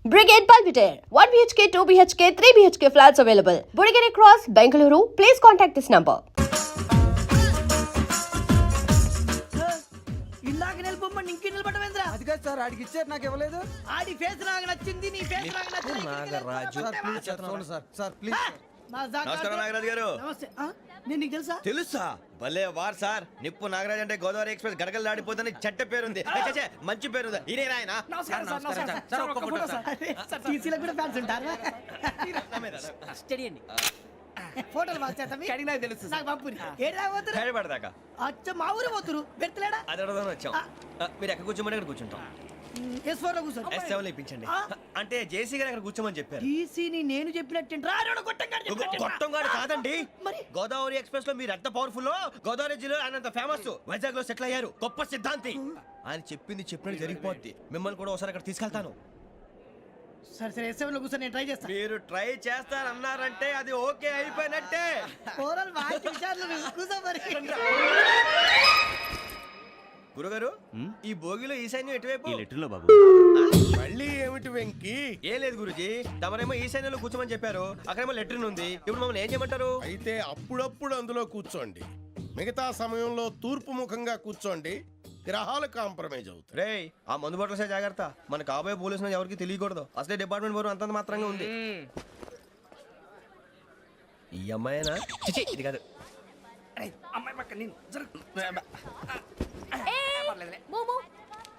Brigade Palpitaire, 1 BHK, 2 BHK, 3 BHK flats available. Burigere Cross, Bengaluru. Please contact this number. ఇందాక నిలబొమ్మని ఇంకే నిలబడమేంద్రా? అది కాదు sir, ఆడికి ఇచ్చారు, నాకు ఇవ్వలేదు. ఆడి ఫేస్ నాకు నచ్చింది, నీ ఫేస్ నాకు నచ్చింది. నాగరాజు. సార్ ప్లీజ్ చూడండి సార్, సార్ ప్లీజ్ సార్. నమస్కారం నాగరాజు గారు. నమస్తే. నేను నీకు తెలుసా? తెలుసా? భలే వార్ సార్. నిప్పు నాగరాజ్ అంటే గోదావరి ఎక్స్ప్రెస్ గడగలు దాడిపోతుంది చెట్ట పేరుంది. ఛే, మంచి పేరుంది. ఈయన ఆయన నమస్కారం సార్, నమస్కారం సార్. ఒక్క ఫోటో సార్. సార్ టీసీలో కూడా ఫ్యాన్స్ ఉంటారా? స్టడీ అండి. ఫోటోలు మార్చేస్తాం. కడిగి నాకు తెలుసు. నాకు పంపుని. ఏడా పోతురు? హైదరాబాద్ అచ్చ మా ఊరు పోతురు. పెడతలేడా? అది అడగదామని వచ్చాం. మీరు ఎక్కడ కూర్చోమని అక్కడ కూర్చుంటాం. S4 లో కూర్చో. S7 ఇప్పించండి. అంటే జేసీ గారు అక్కడ కూర్చోమని చెప్పారు. టీసీని నేను చెప్పినట్టు రాడు గొట్టంగాడు కాదండి. మరి గోదావరి ఎక్స్ప్రెస్ లో మీరు ఎంత పవర్ఫుల్, గోదావరి జిల్లా ఆయన అంత ఫేమస్, వైజాగ్ లో సెటిల్ అయ్యారు, గొప్ప సిద్ధాంతి. ఆయన చెప్పింది చెప్పినట్టు జరిగిపోద్ది. మిమ్మల్ని కూడా ఒకసారి అక్కడ తీసుకెళ్తాను. సరే సరే S7 లో కూర్చో, నేను ట్రై చేస్తాను. మీరు ట్రై చేస్తారన్నారంటే అది ఓకే అయిపోయినట్టే. ఓరల్ వాయిస్ విషయాలు కూర్చో మరి. గురుగారు, ఈ భోగిలో ఈశాన్యం ఎటువైపు? లెటర్లో బాబు. మళ్ళీ ఏమిటి వెంకీ? ఏం లేదు గురుజీ, తమరేమో ఈశాన్యంలో కూర్చోమని చెప్పారు, అక్కడేమో లెటర్ ఉంది. ఇప్పుడు మమ్మల్ని ఏం చేయమంటారు? అయితే అప్పుడప్పుడు అందులో కూర్చోండి, మిగతా సమయంలో తూర్పు ముఖంగా కూర్చోండి. గ్రహాలు కాంప్రమైజ్ అవుతాయి. రే, ఆ మందు బట్టలసే జాగ్రత్త. మన కాబోయే పోలీసులు ఎవరికి తెలియకూడదు. అసలే డిపార్ట్మెంట్ బోరు అంతంత మాత్రంగా ఉంది. ఈ అమ్మాయినా? చిచి, ఇది కాదు. అమ్మాయి పక్క నేను Momo,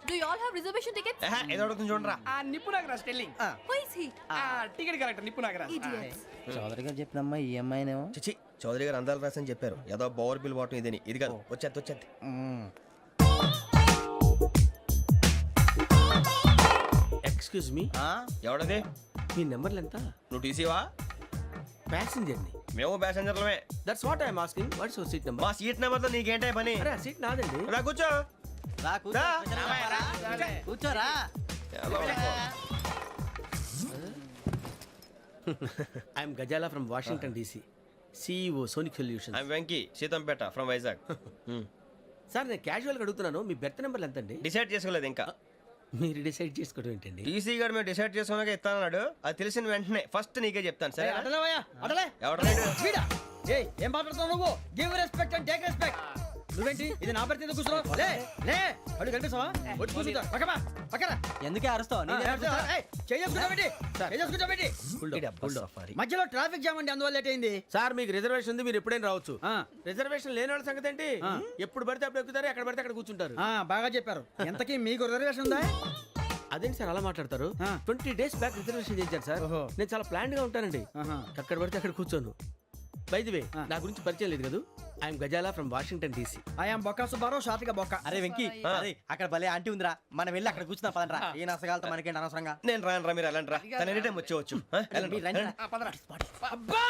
do you all have reservation tickets? ఏదో అడుగుతుంది చూడరా. నిప్పు Nagaraj telling. Who is he? Ticket collector నిప్పు నాగరాజ్. Idiots. చౌదరి గారు చెప్పినమ్మా ఈ అమ్మాయినేమో. చిచి, చౌదరి గారు అందాలు రాసని చెప్పారు. ఏదో బోర్ బిల్ వాటం ఇదని. ఇది కాదు, వచ్చేది వచ్చేది. Excuse me, ఎవడది? మీ నెంబర్లు ఎంత? నువ్వు టీసీవా? ప్యాసింజర్ ని. మేము ప్యాసెంజర్లమే. That's what I'm asking. What's your seat number? మా సీట్ నెంబర్తో నీకేంటే పని? అరే, ఆ సీట్ నాదండి. రా కూర్చో. రా. కూర్చోరా. I'm Gazala from Washington DC, CEO Sonic Solution. I'm Venky, Seethampeta from Vizag. Sir, నేను క్యాజువల్గా అడుగుతున్నాను, మీ బెర్త్ నెంబర్లు ఎంత అండి? డిసైడ్ చేసుకోలేదు ఇంకా. మీరు డిసైడ్ చేసుకోవడం ఏంటండి? టీసీ గారు మేము డిసైడ్ చేసుకున్నాక ఇస్తానన్నాడు. అది తెలిసిన వెంటనే ఫస్ట్ నీకే చెప్తాను. సరే? అడలే ఎవడరా? ఏం మాట్లాడుతావు నువ్వు? Give respect and take respect. నువ్వేంటి ఇది నా పరిస్థితి కూర్చున్నావు? లే లే, అడుగు కనిపిస్తావా? వచ్చి కూర్చుంటా. పక్కమా పక్కన. ఎందుకే అరుస్తావు? మధ్యలో ట్రాఫిక్ జామ్ అండి, అందువల్ల లేట్ అయింది. సార్, మీకు రిజర్వేషన్ ఉంది, మీరు ఎప్పుడైనా రావచ్చు. రిజర్వేషన్ లేని వాళ్ళ సంగతి ఏంటి? ఎప్పుడు పడితే అప్పుడు ఎక్కుతారు, ఎక్కడ పడితే అక్కడ కూర్చుంటారు. బాగా చెప్పారు. ఎంతకీ మీకు రిజర్వేషన్ ఉందా? అదేంటి సార్ అలా మాట్లాడతారు? 20 days బ్యాక్ రిజర్వేషన్ చేశారు సార్. నేను చాలా ప్లాన్డ్ గా ఉంటానండి. అక్కడ పడితే అక్కడ కూర్చోను. బై ది వే, నా గురించి పరిచయం లేదు కదా. I'm Gazala from Washington DC. I'm Bokka Subbarao, షార్ట్గా బొక్క. అరే వెంకీ, అక్కడ భలే ఆంటీ ఉందిరా, మనం వెళ్ళి అక్కడ కూర్చున్నా పదనరా. ఏ నసగాలతో మనకేంటి అనవసరంగా. నేను రాను రా, మీరు ఎలాంటి రా. తన ఎనీ టైం వచ్చేవచ్చు. అబ్బా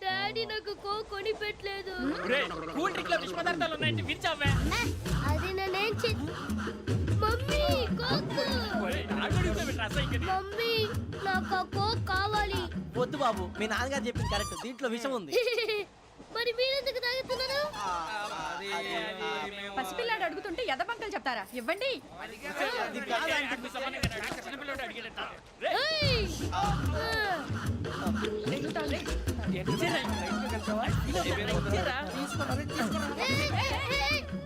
డాడీ నాకు కోక్ కొని పెట్టలేదు. అది నేనేం మమ్మీ కోక్. మమ్మీ నాకు ఆ కోక్ కావాలి. వద్దు బాబు, మీ నాన్నగారు చెప్పింది కరెక్ట్, దీంట్లో విషయం ఉంది. మరి మీరెందుకు తాగుతున్నారు? పసిపిల్లాడు అడుగుతుంటే ఎదబంకలు చెప్తారా? ఇవ్వండి.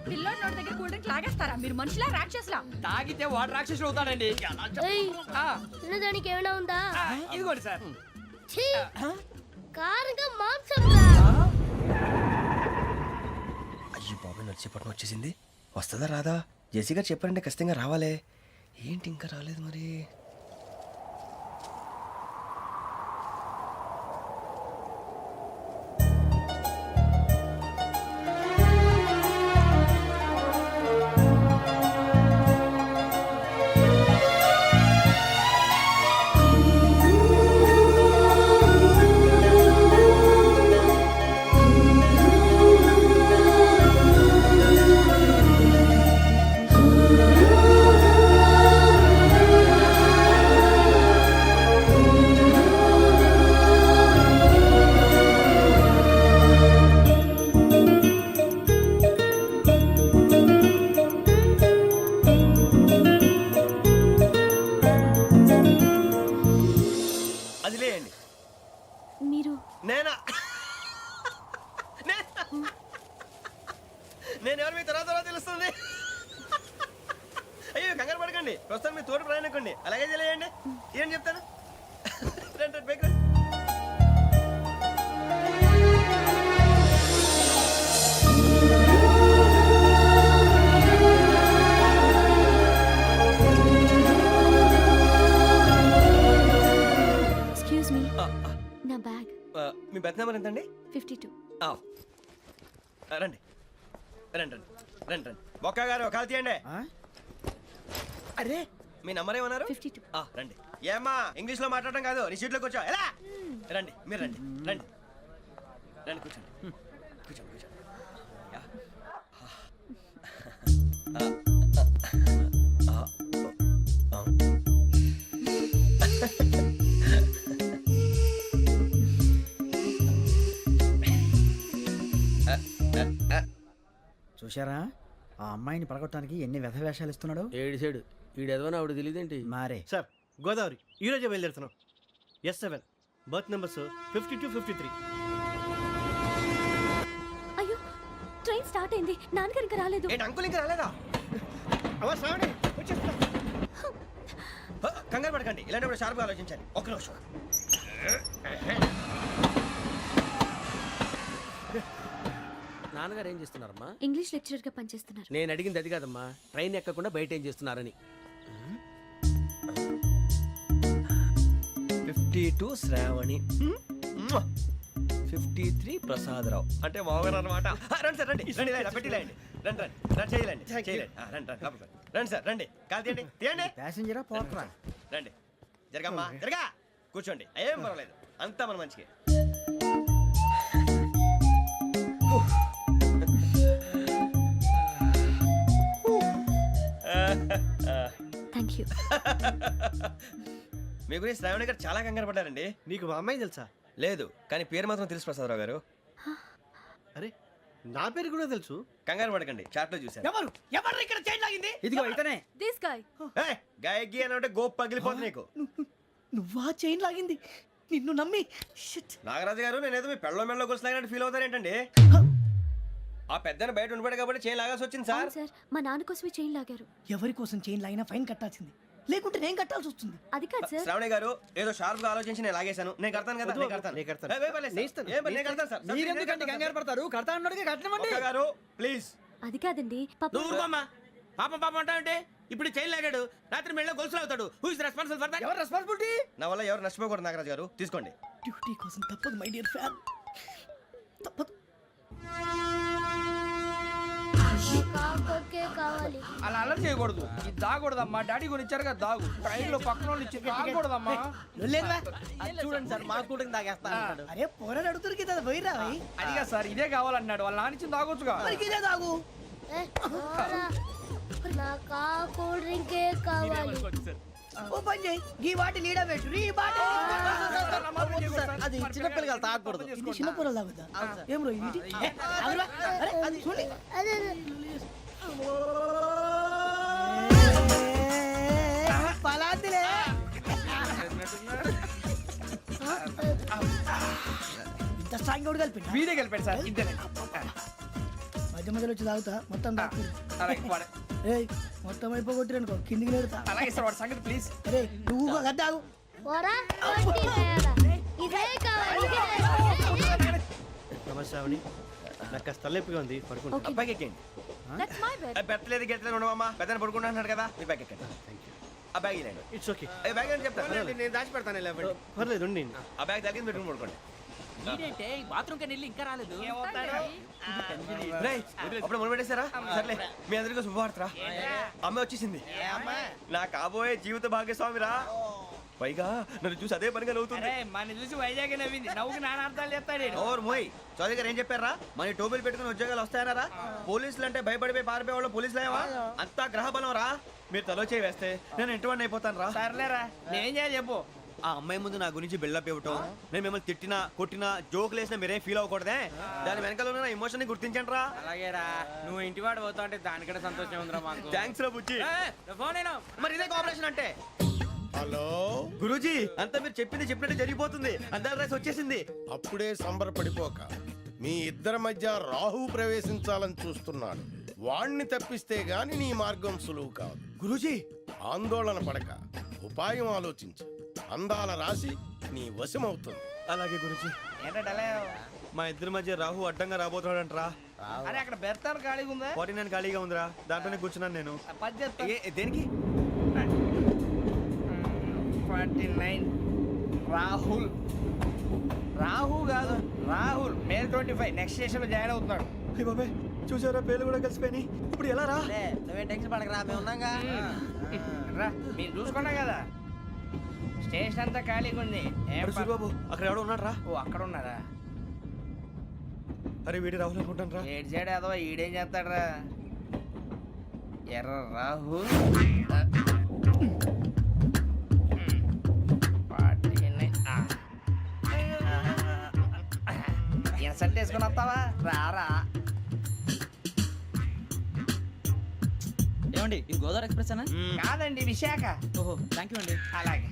పిల్లోడి నోటి దగ్గర కూల్ డ్రింక్ లాగేస్తారా? మీరు మనుషులా రాక్షసులా? తాగితే వాడు రాక్షసుడు అవుతాడండి. తినడానికి ఏమైనా ఉందా? ఇదిగోండి సార్. కారంగా మాంసం. అయ్యి బాబు, నడిచేపట్నం వచ్చేసింది. వస్తుందా రాదా? జేసీ గారు చెప్పారంటే ఖచ్చితంగా రావాలే. ఏంటి ఇంకా రాలేదు మరి? నేను ఎవరు మీ తర్వాత తెలుస్తుంది. అయ్యో కంగారు పడకండి, ప్రస్తుతం మీ తోడు ప్రయాణకండి. అలాగే తెలియండి, ఏం చెప్తాను. రండి బైక్ రండి. ఎక్స్క్యూజ్ మీ నా బ్యాగ్ మీ బెత్ నెంబర్ ఎంతండి? 52. రండి రండి రండి రండి రండి. బొక్క గారు కాల్ తీయండి. అరే మీ నంబర్ ఏమన్నారు? 52. రండి. ఏమ్మా ఇంగ్లీష్ లో మాట్లాడడం కాదు, నీ సీట్లో కూర్చో. ఎలా రండి, మీరు రండి రండి రండి, కూర్చోండి కూర్చోండి కూర్చోండి. యా. చూశారా ఆ అమ్మాయిని పడగొట్టడానికి ఎన్ని వ్యధ వేషాలు ఇస్తున్నాడు. ఏడు సైడు ఈడు ఎదవని ఆవిడ తెలియదేంటి. మారే సార్ గోదావరి ఈ రోజే బయలుదేరుతున్నాం. S7 berth numbers 52, 53. అయ్యో ట్రైన్ స్టార్ట్ అయింది, నాన్నగారు ఇంకా రాలేదు. ఏంటి అంకుల్ ఇంకా రాలేదా? కంగారు పడకండి, ఇలాంటప్పుడు షార్ప్గా ఆలోచించండి. ఒక్క నిమిషం. నాన్నగారు ఏం చేస్తున్నారమ్మా? ఇంగ్లీష్ లెక్చరర్ గా పనిచేస్తున్నారు. నేను అడిగింది అది కాదమ్మా, ట్రైన్ ఎక్కకుండా బయట ఏం చేస్తున్నారని. 52 శ్రావణి, 53 ప్రసాదరావు అంటే మామగారు అనమాట. రండి సార్ రండి రండి, ఇలా పెట్టి లేండి. రండి రండి రండి, చేయలేండి చేయలేండి. రండి రండి లోపలికి రండి. రండి సార్ రండి, కాల్ తీయండి తీయండి. ప్యాసింజరా పోట్రా. రండి జరగమ్మా జరగా, కూర్చోండి. ఏం పర్వాలేదు, అంతా మన మంచికి. Thank you. మీ గురించి శ్రావణి గారు చాలా కంగారు పడ్డారండి. నీకు మా అమ్మాయి తెలుసా? లేదు, కానీ పేరు మాత్రం తెలుసు ప్రసాదరావు గారు. అరే నా పేరు కూడా తెలుసు. కంగారు పడకండి, చాట్ లో చూశాను. ఎవరు ఎవరు ఇక్కడ చైన్ లాగింది? ఇదిగో ఇతనే. This guy. గాయకి అని అంటే గోప్ పగిలిపోతుంది నీకు. నువ్వా చైన్ లాగింది? నిన్ను నమ్మి షిట్. నాగరాజు గారు, నేనేదో మీ పెళ్ళ మెళ్ళలో గురిసిలాగినట్టు ఫీల్ అవుతారేంటండి? ఆ పెద్దని బయట ఉండిపోయాడు కాబట్టి చేయి లాగాల్సి వచ్చింది సార్. అవును సార్, మా నాన్న కోసమే చైన్ లాగారు. ఎవరి కోసం చైన్ లాగినా ఫైన్ కట్టాల్సింది, లేకుంటే నేను కట్టాల్సి వస్తుంది. అది కాదు సార్. శ్రావణి గారు ఏదో షార్ప్ గా ఆలోచించి నేను లాగేశాను. నేను కడతాను కదా, నేను కడతాను. నేను కడతాను. ఏ, పర్లేదు సార్. ఏ, నేను కడతాను సార్. మీరెందుకంటే కంగారు పడతారు? కడతా అన్నాడుగా కట్టమండి. ఒక్క గారు ప్లీజ్. అది కాదండి పాప. నువ్వు ఊరుకోమ్మా. పాపం పాపం అంటావంటే ఇప్పుడు చైన్ లాగాడు, రాత్రి మెళ్ళ గొలుసులు అవుతాడు. Who is responsible for that? ఎవరు రెస్పాన్సిబిలిటీ? నా వల్ల ఎవరు నష్టపోకూడదు నాగరాజు గారు, తీసుకోండి. డ్యూటీ కోసం తప్పదు మై డియర్ ఫ్యాన్, తప్పదు. అలా అలర్ చేయకూడదు, ఇది దాగకూడదమ్మా. డాడీ కొని ఇచ్చారు కదా దాగు, ట్రైన్ లో పక్కన వాళ్ళు ఇచ్చి దాగకూడదమ్మా. చూడండి సార్, మా కూడా తాగేస్తా అన్నాడు. అరే పోరాడు అడుగుతారు కదా, పోయిరా అదిగా సార్, ఇదే కావాలన్నాడు. వాళ్ళ నాన్న ఇచ్చింది తాగొచ్చుగా. ఇదే తాగు. ఓ పని చేయి, ఈ బాటి లీడ పెట్టు. ఈ బాటి అది చిన్నపిల్లలు తాగకూడదు. ఇది చిన్న పొరలు తాగుతా. ఏం రో ఇది? అది చూడండి. పలాతిలే. ఇంత స్ట్రాంగ్ కూడా కలిపి వీడే కలిపాడు సార్. ఇంతనే మధ్య మధ్యలో వచ్చి తాగుతా, మొత్తం తాగు. మొత్తం అయిపోగొట్టి అనుకో, కిందికి నేడుతా. అలాగే సార్, వాడి సంగతి ప్లీజ్. అరే నువ్వు గద్దాగు. నమస్తే శ్రావణి, నాకు కాస్త తలెప్పిగా ఉంది, పడుకుంటా. Okay. అబ్బాయికి ఎక్కండి. That's my bed. పెట్టలేదు గెట్టలేదు ఉండవమ్మా. పెద్దని పడుకుంటున్నాడు కదా, మీ బ్యాగ్ ఎక్కండి. ఆ బ్యాగ్ ఇలాండి. It's okay. బ్యాగ్ అని చెప్తాను. నేను దాచి పెడతాను. పర్లేదు ఉండి. ఆ బ్యాగ్ తగ్గింది పెట్టుకుని పడుకోండి. బాత్రూమ్ కెళ్ళి ఇంకా రాలేదు. రేయ్, అప్పుడు మొదలు పెట్టేశారా? సర్లే, మీ అందరికీ శుభవార్తరా. అమ్మ వచ్చేసింది, నా కాబోయే జీవిత భాగ్యస్వామిరా. పైగా నన్ను చూసి అదే పనిగా నవ్వుతుంది. మన చూసి వైజాగ్ నవ్వింది, నవ్వుకి నాన్న అర్థాలు చెప్తాడు. ఓర్ మోయ్, చౌదరి గారు ఏం చెప్పారా? మన టోబీలు పెట్టుకుని ఉద్యోగాలు వస్తాయనరా? పోలీసులు అంటే భయపడిపోయి పారిపోయే వాళ్ళు పోలీసులేవా? అంతా గ్రహ బలం రా. మీరు తలో చేయి వేస్తే నేను ఇంటివాడిని అయిపోతాను రా. సర్లేరా, నేనేం చేయాలి చెప్పు. ఆ అమ్మాయి ముందు నా గురించి బిల్డప్ ఇవ్వటం, నేను మిమ్మల్ని తిట్టినా కొట్టినా జోకులు వేసినా మీరేం ఫీల్ అవ్వకూడదే. దాని వెనకాల ఉన్న ఎమోషన్ ని గుర్తించండి రా. అలాగేరా, నువ్వు ఇంటివాడు పోతా అంటే దానికంటే సంతోషం ఉందిరా మాకు. థ్యాంక్స్ రా బుజ్జి. ఫోన్ అయినా మరి ఇదే కోఆపరేషన్ అంటే. హలో గురూజీ, అంతా మీరు చెప్పింది చెప్పినట్టు జరిగిపోతుంది. అందరి రైస్ వచ్చేసింది. అప్పుడే సంబరపడిపోక మీ ఇద్దరి మధ్య రాహు ప్రవేశించాలని చూస్తున్నాడు. వాణ్ణి తప్పిస్తే గాని నీ మార్గం సులువు కాదు. గురూజీ ఆందోళన పడక ఉపాయం ఆలోచించు. అందాల రాశి నీ వశమవుతుంది. అలాగే గురూజీ. మా ఇద్దరి మధ్య రాహు అడ్డంగా రాబోతున్నాడంట్రా. అరే అక్కడ బెర్తాను ఖాళీగా ఉందా? 49 ఖాళీగా ఉందిరా, దాంట్లోనే కూర్చున్నాను నేను. పది చెప్తా. దేనికి? 49 రాహుల్. రాహు కాదు రాహుల్. మే 25 నెక్స్ట్ స్టేషన్ లో జాయిన్ అవుతున్నాడు. అయ్య బాబాయ్, చూసారా పేర్లు కూడా కలిసిపోయినాయి. ఇప్పుడు ఎలా రా? నువ్వే టెన్షన్ పడకరా, మేము ఉన్నాగా. రా, మీరు చూసుకున్నా కదా స్టేషన్ అంతా ఖాళీగా ఉంది. అరే సూరిబాబు, అక్కడ ఎవడో ఉన్నాడు రా. ఓ అక్కడ ఉన్నారా? అరే వీడి రాహుల్ అనుకుంటాను రా. ఏడు సైడ్ ఏదో ఈడేం చేస్తాడరా? ఎర్ర రాహు ఇన్సర్ట్ వేసుకుని వస్తావా? రారా. ఏమండి ఇది గోదావరి ఎక్స్ప్రెస్ అనా? కాదండి విశాఖ. ఓహో థ్యాంక్ యూ అండి. అలాగే.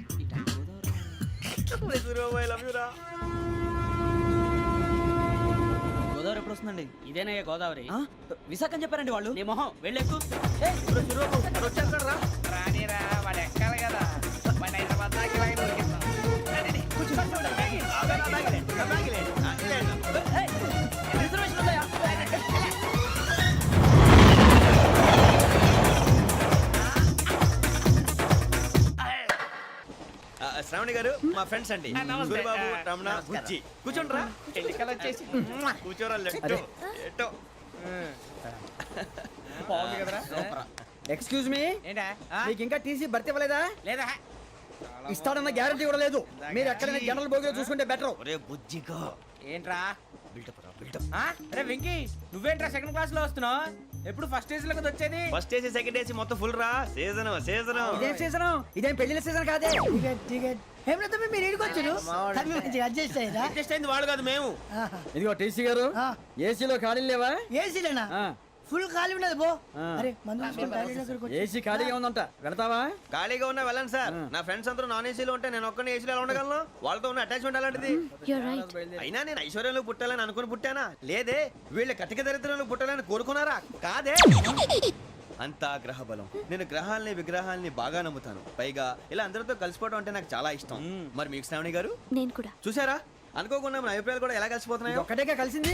సూరిబాబు, ఐ లవ్ యూ రా. గోదావరి ఎప్పుడు వస్తుందండి? ఇదేనయ్య గోదావరి. విశాఖ అని చెప్పారండి వాళ్ళు. నీ మొహం వెళ్ళెక్కు. వచ్చేస్తాడు రా. రానిరా, వాడు ఎక్కాలి కదా. వాడు హైదరాబాద్ దాకా ఇలాగే దొరికిస్తాం. రండి. రిజర్వేషన్ ఉందా? శ్రావణి గారు మా ఫ్రెండ్స్ అండి. నమస్తే. సూరిబాబు, రమణ, బుజ్జి. కూర్చోండి రా. ఎన్నికలు వచ్చేసి కూర్చోరా. లెట్టో ఎట్టో. బాగుంది కదరా? ఎక్స్క్యూజ్ మీ, ఏంటా? మీకు ఇంకా టీసీ భర్తీ ఇవ్వలేదా? లేదా ఇస్తాడన్న గ్యారంటీ కూడా లేదు. మీరు ఎక్కడైనా జనరల్ బోగిలో చూసుకుంటే బెటర్. ఒరే బుజ్జిగా. ఏంట్రా? బిల్డప్ రా, బిల్డప్. అరే వెంకీ, నువ్వేంట్రా సెకండ్ క్లాస్ లో వస్తున్నావు? ఎప్పుడు ఫస్ట్ ఏజ్ లో కదా వచ్చేది? ఫస్ట్ ఏసీ సెకండ్ ఏసీ మొత్తం ఫుల్ రా. Season season. ఇదేం సీజన్? ఇదేం పెళ్లిన సీజన్ కాదే. మీరు ఇడికొచ్చారు అడ్జస్ట్ అయ్యారా? అడ్జస్ట్ అయింది వాళ్ళు కాదు, మేము. ఇదిగో టీసీ గారు, ఏసీలో ఖాళీలు లేవా? ఏసీలేనా? ఫుల్ ఖాళీ ఉండదు బో. అరే ఏసీ ఖాళీగా ఉందంట, వెళతావా? ఖాళీగా ఉన్నా వెళ్ళండి సార్. నా ఫ్రెండ్స్ అందరూ నాన్ ఏసీలో ఉంటే నేను ఒక్కనే ఏసీలో ఎలా ఉండగలను? వాళ్ళతో ఉన్న అటాచ్మెంట్ అలాంటిది. అయినా నేను ఐశ్వర్యంలో పుట్టాలని అనుకుని పుట్టానా? లేదే. వీళ్ళ కటిక దరిద్రంలో పుట్టాలని కోరుకున్నారా? కాదే. అంతా గ్రహ బలం. నేను గ్రహాలని విగ్రహాలని బాగా నమ్ముతాను. పైగా ఇలా అందరితో కలిసిపోవడం అంటే నాకు చాలా ఇష్టం. మరి మీకు శ్రావణి గారు? నేను కూడా. చూసారా, అనుకోకుండా మన అభిప్రాయాలు కూడా ఎలా కలిసిపోతున్నాయో. ఒక్కటేగా కలిసింది.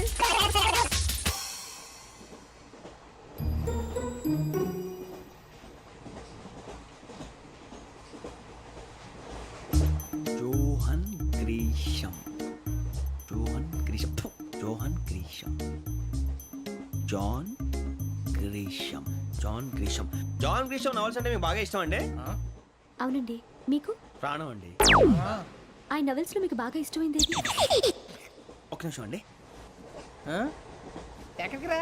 John Grisham. John Grisham. John Grisham. John Grisham. John Grisham. John Grisham novels అంటే మీకు బాగా ఇష్టం అండి? అవునండి. మీకు? ప్రాణం అండి. ఆ నవెల్స్ లో మీకు బాగా ఇష్టమైంది? ఒక్క నిమిషం అండి. ఎక్కడికి రా?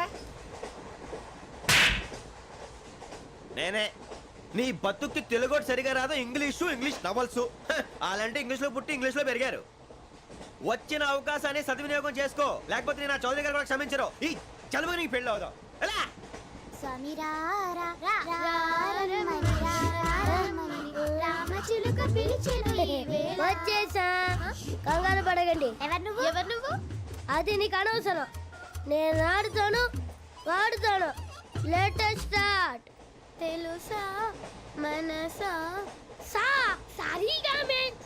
నేనే. నీ బతుక్కి తెలుగు సరిగా రాదు, ఇంగ్లీష్ నవల్స్. అలాంటి ఇంగ్లీష్ లో పుట్టి ఇంగ్లీష్ లో పెరిగారు. వచ్చిన అవకాశాన్ని సద్వినియోగం చేసుకో, లేకపోతే నేను చౌదరి గారు కూడా క్షమించరు. ఈ చదువు నీకు పెళ్ళి అవుదాం. ఎలా? వచ్చేసా, కంగారు పడగండి. ఎవరు నువ్వు? అది నీకు అనవసరం. నేను ఆడుతాను, వాడుతాను. Latest start. తెలుసా మనసా సా సారీగా మెన్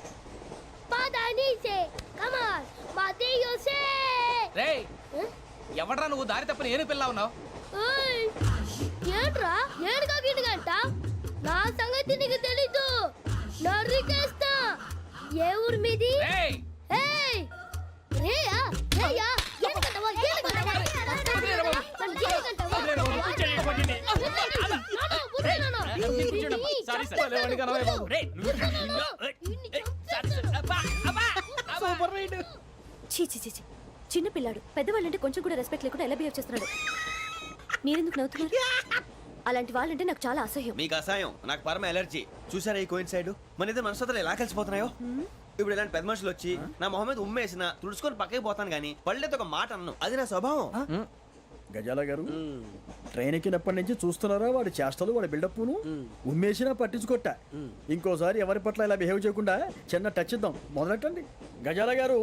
పదని సే కమాన్ మాదేయో సే. రేయ్, ఎవడ్రా నువ్వు? దారి తప్పని ఏను పిల్ల ఉన్నావు? ఓయ్ ఏంట్రా ఏడుగా గిడుగంట? నా సంగతి నీకు తెలీదు. నరికేస్తా. ఏ ఊరు మీది? రేయ్, ఏయ్ రేయా రేయా ఏడుగంటవా ఏడుగంటవా చిన్న పిల్లాడు. పెద్దవాళ్ళంటే కొంచెం కూడా రెస్పెక్ట్ లేకుండా ఎలా బిహేవ్ చేస్తున్నాడు? మీరెందుకు నవ్వుతున్నారు? అలాంటి వాళ్ళంటే నాకు చాలా అసహ్యం. మీకు అసహాయం, నాకు పరమ ఎలర్జీ. చూసారా ఈ కోయిన్ సైడ్? మన ఇద్దరు మనసుతో ఎలా కలిసిపోతున్నాయో. ఇప్పుడు ఇలాంటి పెద్ద మనుషులు వచ్చి నా మొహం మీద ఉమ్మేసిన తుడుచుకొని పక్కకి పోతాను, కానీ పళ్ళేతో ఒక మాట అన్ను. అది నా స్వభావం. గజాల గారు ట్రైన్ ఎక్కినప్పటి నుంచి చూస్తున్నారా వాడి చేష్టలు వాడి బిల్డప్ను ఉమ్మేసినా పట్టించుకోట ఇంకోసారి ఎవరి పట్ల ఇలా బిహేవ్ చేయకుండా చిన్న టచ్ ఇద్దాం మొదలెట్టండి గజాల గారు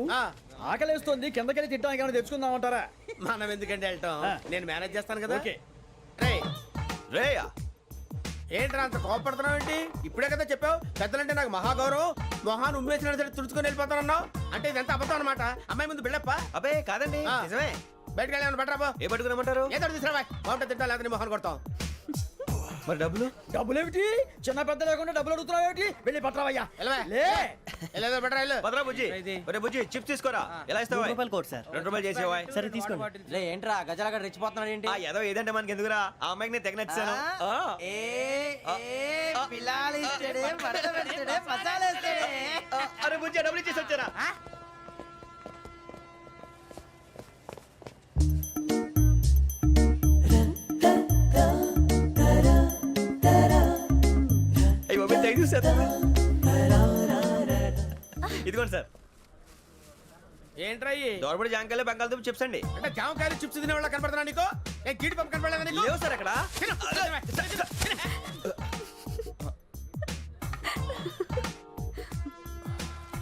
ఆకలేస్తోంది కిందకెళ్ళి తిట్టడానికి ఏమైనా తెచ్చుకుందామంటారా మనం ఎందుకంటే వెళ్తాం నేను మేనేజ్ చేస్తాను కదా. ఓకే. రేయా ఏంట్రా అంత కోపడుతున్నావు ఏంటి? ఇప్పుడే కదా చెప్పావు పెద్దలంటే నాకు మహాగౌరవం, మొహాన్ని ఉమ్మేసిన సరే తుడుచుకొని వెళ్ళిపోతానన్నావు. అంటే ఇదంతా అబద్ధం అనమాట. అమ్మాయి ముందు బిల్డప్ప. అబ్బే కాదండి ఆ. నిజమే. బయటకు వెళ్ళాను బట్రాబో. ఏ పట్టుకురమ్మంటారు? ఏదో తీసుకురా బాగుంటుంది తింటా లేదా మొహాన్ని కొడతాం. మరి డబ్బులు? డబ్బులేమిటి చిన్న పెద్ద లేకుండా డబ్బులు అడుగుతున్నావు ఏమిటి వెళ్ళి పట్టరావయ్యా వెళ్ళవే. లే వెళ్ళేదో బట్రా వెళ్ళు. భద్రా బుజ్జి ఒరే బుజ్జి చిప్స్ తీసుకోరా. ఎలా ఇస్తావా? Court sir. 2 రూపాయలు చేసేవా? సరే తీసుకోండి. లే ఏంట్రా గజాల గడ రెచ్చిపోతున్నాడు ఏంటి? ఆ ఏదో ఏదంటే మనకి ఎందుకురా, ఆ అమ్మాయికి నేను తెగ నచ్చాను. అరే బుజ్జి డబ్బులు ఇచ్చేసి వచ్చారా? అయ్యో తెగ చూసేస్తా. ఇదిగోండి సార్. ఏంట్రా ఇయ్యి? దోరబడి జాంకాయలు బంగాళదుంప చిప్స్ అండి. అంటే జామకాయలు చిప్స్ తినే వాళ్ళ కనపడుతున్నా నీకు? ఏ గీడి పంప కనపడలేదా నీకు? లేవు సార్ అక్కడ. తిను, తిను, తిను.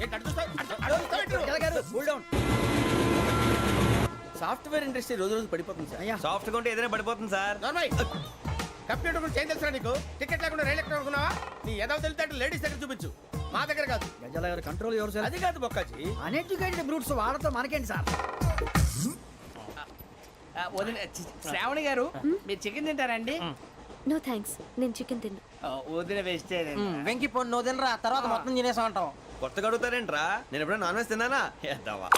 ఏంటి అటు చూస్తావు? అటు చూస్తావు ఏంటి నువ్వు? సాఫ్ట్వేర్ ఇండస్ట్రీ రోజు రోజు పడిపోతుంది సార్. సాఫ్ట్ గా ఉంటే ఏదైనా పడిపోతుంది సార్. నార్మల్. కంప్యూటర్ గురించి ఏం తెలుసా నీకు? టికెట్ లేకుండా రైలు ఎక్కడ అనుకున్నావా? నీ ఏదో తెలితే లేడీస్ దగ్గర చూపించు, మా దగ్గర కాదు. గజాల గారు కంట్రోల్ ఎవరు అది కాదు బొక్కాజీ. అన్ఎడ్యుకేటెడ్ బ్రూట్స్ వాడతో మనకేంటి సార్ శ్రావణి గారు మీరు చికెన్ తింటారండి? నో థ్యాంక్స్, నేను చికెన్ తిన్నా. వదిన వేస్తే వెంకి పొన్ను నువ్వు తినరా, తర్వాత మొత్తం తినేసా ఉంటాం. కొత్తగా అడుగుతారేంట్రా? నేను ఎప్పుడైనా నాన్ వెజ్ తిన్నానా? ఎద్దావా.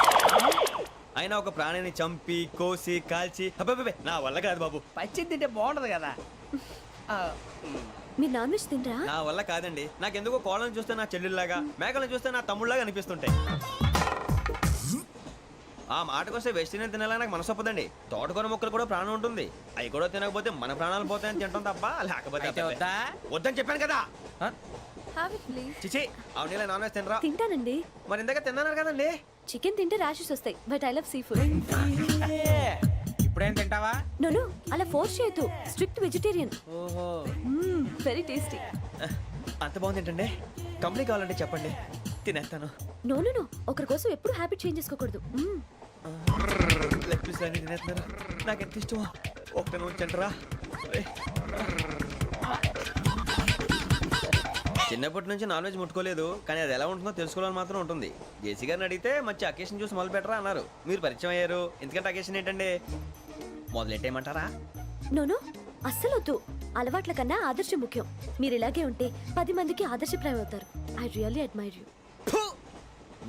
అయినా ఒక ప్రాణిని చంపి కోసి కాల్చి అబ్బబ్బబ్బే, నా వల్ల కాదు బాబు. పచ్చి తింటే బాగుంటది కదా. మీరు నాన్ వెజ్ తినరా? నా వల్ల కాదండి. నాకెందుకో కోళ్ళని చూస్తే నా చెల్లెళ్ళలాగా, మేకలను చూస్తే నా తమ్ముళ్ళలాగా అనిపిస్తుంటాయి. ఆ మాటకొస్తే వెస్టిరియన్ తినాలని నాకు మనసు ఒప్పదండి. తోటకూర మొక్కలు కూడా ప్రాణం ఉంటుంది. అవి కూడా తినకపోతే మన ప్రాణాలు పోతాయని తింటాం తప్ప లేకపోతే వద్దా? వద్దని చెప్పాను కదా. Have it please. చిచి అవునీ నాన్ వెజ్ తినరా? తింటానండి. మరి ఇందాక తిన్నాను కదండి. చికెన్ తింటే ర్యాషెస్ వస్తాయి, but I love seafood. ఇప్పుడేం తింటావా? నో అలా ఫోర్స్ చేయొద్దు. Strict vegetarian. ఓహో. Very tasty. అంత బాగుంది ఏంటండి? కంప్లీట్ కావాలంటే చెప్పండి, తినేస్తాను. నో ఒకరి కోసం ఎప్పుడు హ్యాబిట్ చేంజ్ చేసుకోకూడదు. లెగ్ పీస్ అన్ని తినేస్తున్నారు. నాకు ఎంత ఇష్టమా. ఒకటే ఉంచండిరా. చిన్నప్పటి నుంచి నాన్ వెజ్ ముట్టుకోలేదు, కానీ అది ఎలా ఉంటుందో తెలుసుకోవాలని మాత్రం ఉంటుంది. జేసీ గారిని అడిగితే మంచి అకేషన్ చూసి మొదలు పెట్టరా అన్నారు. మీరు పరిచయం అయ్యారు. ఎందుకంటే అకేషన్ ఏంటండి? మొదలెట్టేయమంటారా? నో అస్సలు వద్దు. అలవాట్ల కన్నా ఆదర్శం ముఖ్యం. మీరు ఇలాగే ఉంటే 10 మందికి ఆదర్శప్రాయం అవుతారు. I really admire you.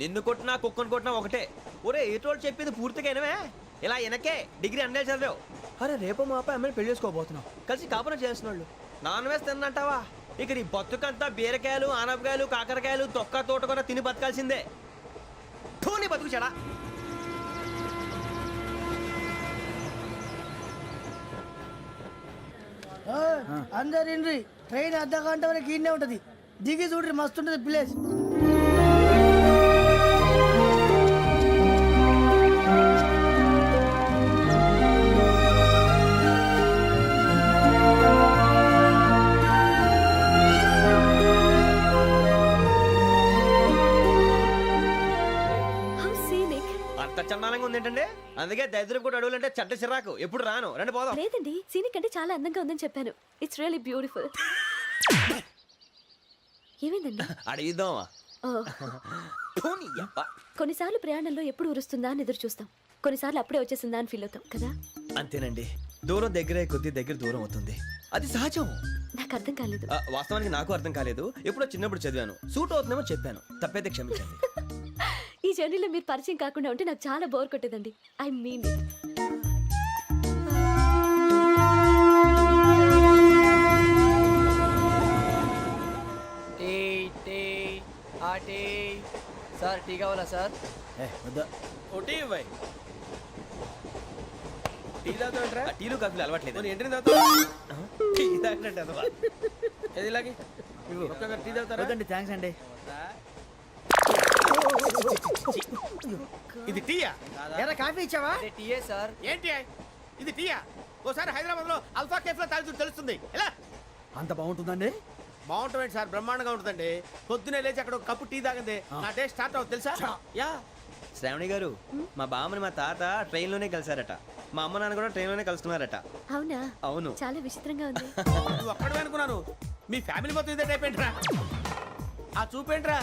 నిన్ను కొట్టినా కుక్కను కొట్టినా ఒకటే. ఒరే ఏటోళ్ళు చెప్పింది పూర్తిగా వినవే. ఇలా వెనకే డిగ్రీ అన్నే చదివావు. అరే రేపు మా అబ్బాయి అమ్మాయిని పెళ్లి చేసుకోబోతున్నావు. కలిసి కాపురం చేసిన వాళ్ళు నాన్ వెజ్ తిన్నంటావా? ఇక నీ బతుకంతా బీరకాయలు ఆనపకాయలు కాకరకాయలు తొక్క తోట కూడా తిని బతకాల్సిందే. నీ బతుకు చెడా. అందరు ఇండ్రి ట్రైన్ అర్ధ గంట వరకు ఇన్నే ఉంటది. దిగి చూడ్రి మస్తు ఉంటది ప్లేస్. How scenic. అంత చందానంగా ఉంది ఏంటంటే? అందుకే దరిద్రం కూడా అడవులంటే చెడ్డ చిరాకు. ఎప్పుడు రాను. రండి పోదాం. లేదండి, సీనిక్ అంటే చాలా అందంగా ఉందని చెప్పాను. It's really beautiful. ఏమైందండి? అడిగిద్దామా? కొన్నిసార్లు ప్రయాణంలో ఎప్పుడు ఉరుస్తుందా అని ఎదురు చూస్తాం, కొన్నిసార్లు అప్పుడే వచ్చేసిందా అని ఫీల్ అవుతాం కదా. అంతేనండి. దూరం దగ్గరే కొద్ది దగ్గర దూరం అవుతుంది. అది సహజం. నాకు అర్థం కాలేదు. వాస్తవానికి నాకు అర్థం కాలేదు. ఎప్పుడో చిన్నప్పుడు చదివాను. సూట్ అవుతుందేమో చెప్పాను. తప్పైతే క్షమించండి. ఈ జర్నీలో మీరు పరిచయం కాకుండా ఉంటే నాకు చాలా బోర్ కొట్టేదండి. I mean it. Sir tea కావాలా సార్? ఒకటి ఇవ్వాయి. టీ తాగుతాంట్రా? టీలు కాఫీలు అలవాట్లేదు. ఏంటి తాగుతావు? టీ తాగినట్టు అదవా. ఏది ఇలాగే టీ తాగుతారా? థ్యాంక్స్ అండి. ఇది టీయా? ఎరా కాఫీ ఇచ్చావా? టీయే సార్. ఏంటి ఇది టీయా? ఓసారి హైదరాబాద్ లో అల్ఫా కేఫ్ లో తాగుతూ తెలుస్తుంది. ఎలా అంత బాగుంటుందండి? బాగుంటుంది సార్, బ్రహ్మాండంగా ఉంటుందండి. పొద్దునే లేచి అక్కడ ఒక కప్పు టీ తాగింది నా డే స్టార్ట్ అవుతుంది తెలుసా? యా. శ్రావణి గారు మా బామ్మని మా తాత ట్రైన్ లోనే కలిసారట. మా అమ్మ నాన్న కూడా ట్రైన్ లోనే కలుసుకున్నారట. అవునా? అవును. చాలా విచిత్రంగా ఉంది. నువ్వు ఒక్కడే అనుకున్నాను, మీ ఫ్యామిలీ మొత్తం ఇదే టైప్ ఏంట్రా? ఆ చూపేంట్రా,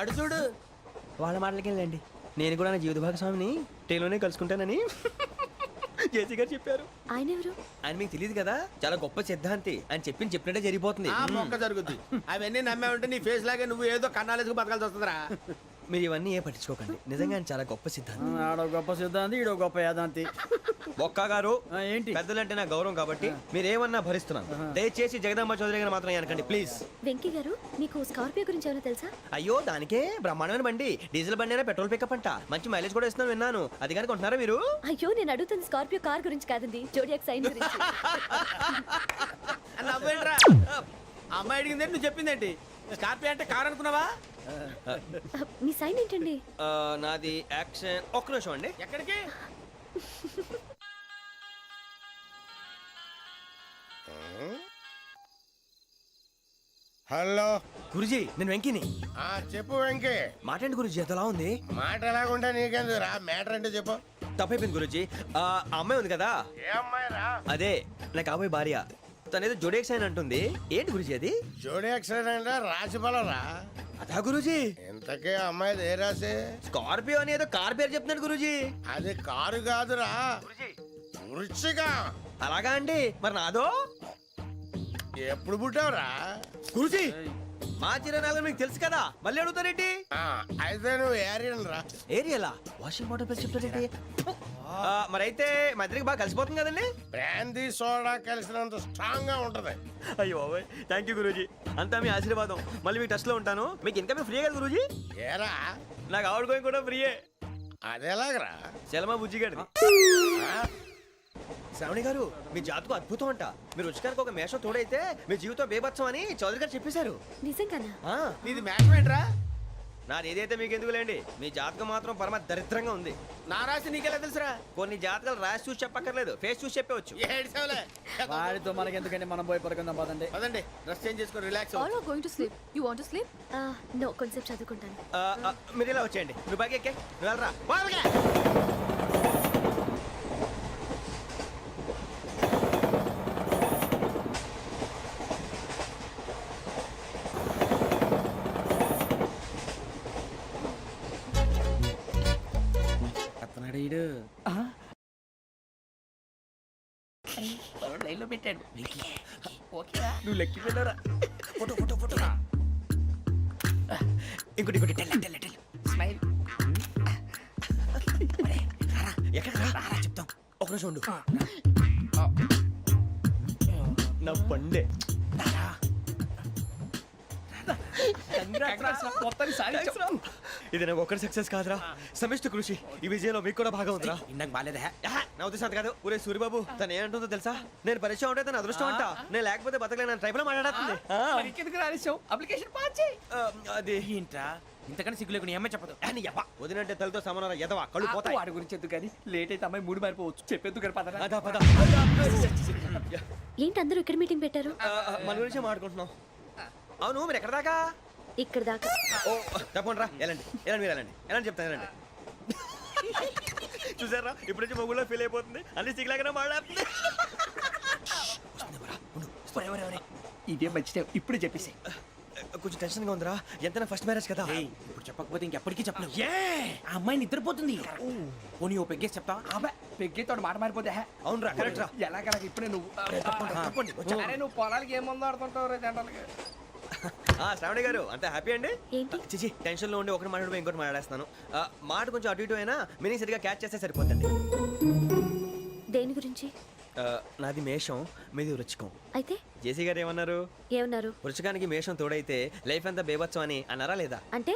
అడు చూడు. వాళ్ళ మాటలకి వెళ్ళండి. నేను కూడా నా జీవిత భాగస్వామిని ట్రైన్ లోనే కలుసుకుంటానని జేసీ గారు చెప్పారు. ఆయన ఎవరు? ఆయన మీకు తెలియదు కదా, చాలా గొప్ప సిద్ధాంతి అని చెప్పినట్టే జరిగిపోతుంది. ఆ మొక్క జరుగుద్ది. అవన్నీ నమ్మే ఉంటే నీ ఫేస్ లాగే నువ్వు ఏదో కన్నాలేసుకు బతకాల్సి వస్తుందిరా. మీరు ఇవన్నీ ఏ పట్టించుకోకండి, నిజంగా ఆయన చాలా గొప్ప సిద్ధాంతి. ఆడో గొప్ప సిద్ధాంతి, ఈడో గొప్ప యాదాంతి. బొక్క గారు ఏంటి? పెద్దలంటే నా గౌరవం కాబట్టి మీరేమన్నా భరిస్తున్నాను. దయచేసి జగదాంబ చౌదరి గారు మాత్రం అనకండి ప్లీజ్. వెంకీ గారు, మీకు స్కార్పియో గురించి ఏమైనా తెలుసా? అయ్యో దానికే బ్రహ్మాండమైన బండి, డీజిల్ బండి అయినా పెట్రోల్ పికప్ అంట, మంచి మైలేజ్ కూడా ఇస్తున్నాను విన్నాను. అది కానీ కొంటున్నారా మీరు? అయ్యో, నేను అడుగుతుంది స్కార్పియో కార్ గురించి కాదండి, జోడియాక్ సైన్ గురించి. నవ్వేంట్రా? అమ్మాయి అడిగిందేంటి, నువ్వు చెప్పిందేంటి? స్కార్పియో అంటే కార్ అనుకున్నావా? మీ సైన్ ఏంటండి? నాది యాక్షన్. ఒక్క నిమిషం అండి. ఎక్కడికి? హలో గురుజీ నేను వెంకిని. చెప్పు వెంకీ. మాట్లాడండి గురుజీ, ఎంతలా ఉంది? మాట ఎలాగుంటా నీకెందుకు రా, మ్యాటర్ అంటే చెప్పు. తప్పైపోయింది గురుజీ. ఆ అమ్మాయి ఉంది కదా, ఏ అమ్మాయి రా? అదే నా కాబోయే భార్య. తనేదో జోడేక్స్ అని అంటుంది. ఏంటి గురుజీ అది? జోడి యాక్సిడెంట్ రాసి బలరా. అదా గురుజీ? ఇంతకే అమ్మాయి ఏ రాసి? స్కార్పియో అని ఏదో కార్ పేరు చెప్తున్నాడు గురుజీ. అది కారు కాదురా, వృచ్చిక. అలాగా అండి, మరి నాదో? ఎప్పుడు పుట్టావురా? గురుజీ మా చిరనాలు మీకు తెలుసు కదా, మళ్ళీ అడుగుతారేంటి? అయితే నువ్వు ఏరియన్ రా. ఏరియలా? వాషింగ్ వాటర్ పేరు చెప్తారేంటి? మరైతే మా ఇద్దరికి బాగా కలిసిపోతుంది కదండి. బ్రాందీ సోడా కలిసినంత స్ట్రాంగ్ గా ఉంటది. అయ్యో థ్యాంక్ యూ గురూజీ, అంతా మీ ఆశీర్వాదం. మళ్ళీ మీకు టచ్ లో ఉంటాను. మీకు ఇంకా ఫ్రీ కదా గురూజీ? ఏరా నాకు ఆవిడ గోయింగ్ కూడా ఫ్రీయే. అదేలాగరా? చలమా బుజ్జి గారిది. శ్రావణి గారు మీ జాతకు అద్భుతం అంట. మీరు రుచికారికి ఒక మేషం తోడైతే మీ జీవితం బేబత్సం అని చౌదరి గారు చెప్పేశారు. నిజంగానా? నీది మ్యాచ్ ఏంట్రా? నాది ఏదైతే మీకు ఎందుకు లేండి, మీ జాతకం మాత్రం పరమ దరిద్రంగా ఉంది. నా రాసి నీకెలా తెలుసురా? కొన్ని జాతకాలు రాసి చూసి చెప్పక్కర్లేదు, ఫేస్ చూసి చెప్పవచ్చు. ఏడ్చావులే. వాడితో మనకి ఎందుకంటే మనం పోయి పడుకుందాం పదండి. పదండి, డ్రెస్ చేంజ్ చేసుకొని relax. All are going to sleep. You want to sleep? No, కొంచెం చదువుకుంటాను. మీరు ఇలా వచ్చేయండి. నువ్వు బాగా ఎక్కే, నువ్వు వెళ్ళరా. బాగా లైన్లో పెట్టాడు. నువ్వు లెక్కి వెళ్ళరా. Photo photo photo. ఇంకోటి ఇంకోటి టెల్ టెల్ టెల్. స్మైల్. ఎక్కడ చెప్తాం. ఒక నిమిషం ఉండు. నా పండే. ఇది నాకు ఒక్కరి సక్సెస్ కాదురా, సమిష్టి కృషి. ఈ విజయంలో మీకు కూడా భాగం ఉందిరా. ఇందాక బాగాలేదా? నా ఉద్దేశం కాదు. ఊరే సూర్యబాబు తను ఏమంటుందో తెలుసా? నేను పరిచయం ఉంటే తన అదృష్టం అంట. నేను లేకపోతే బతకలేను ట్రైబ్ లో మాట్లాడుతుంది. ఎందుకు రాలేసావు? అప్లికేషన్ పాస్ చేయి. అది ఏంట్రా ఇంతకన్నా సిగ్గు లేకుండా ఏమై చెప్పదు. వదినంటే తలతో సమానం ఎదవా, కళ్ళు పోతాయి. వాడి గురించి ఎందుకు కానీ లేట్ అయితే అమ్మాయి మూడు మారిపోవచ్చు. చెప్పేందుకు గారు పదరా. అదా పద. ఏంటి అందరూ ఇక్కడ మీటింగ్ పెట్టారు? మన గురించే మాట్లాడుకుంటున్నాం. అవును మీరు ఎక్కడ దాకా? ఇక్కడ దాకా. ఓ తప్పకుండా రా, వెళ్ళండి వెళ్ళండి, మీరు వెళ్ళండి వెళ్ళండి చెప్తాను వెళ్ళండి. చూసారా ఇప్పుడు నుంచి మొగుల్లో ఫీల్ అయిపోతుంది, అన్ని సిగ్లాగానే మాట్లాడుతుంది. ఇదే మంచి టైం, ఇప్పుడు చెప్పేసి. కొంచెం టెన్షన్ గా ఉందిరా, ఎంతైనా ఫస్ట్ మ్యారేజ్ కదా. ఇప్పుడు చెప్పకపోతే ఇంకెప్పటికీ చెప్పలేవు. ఆ అమ్మాయి నిద్రపోతుంది. పోనీ ఓ పెగ్గేసి చెప్తా. పెగ్గేతో మాట మారిపోతే. అవునరా కరెక్ట్ రా. ఎలాగలా ఇప్పుడే నువ్వు అరే నువ్వు పొలాలకి ఏం ముందు ఆడుతుంటావు రే జనరల్గా. శ్రావణి గారు అంత హ్యాపీ అండి? ఏంటి? చిచి టెన్షన్ లో ఉండి ఒకటి మాట్లాడిపోయి ఇంకోటి మాట్లాడేస్తాను. మాట కొంచెం అటు ఇటు అయినా మీనింగ్ సరిగా క్యాచ్ చేస్తే సరిపోతుంది. దేని గురించి? నాది మేషం, మీది వృచ్చికం. అయితే జేసీ గారు ఏమన్నారు? ఏమన్నారు? వృచ్చికానికి మేషం తోడైతే లైఫ్ అంతా బేబత్సం అని అన్నారా లేదా? అంటే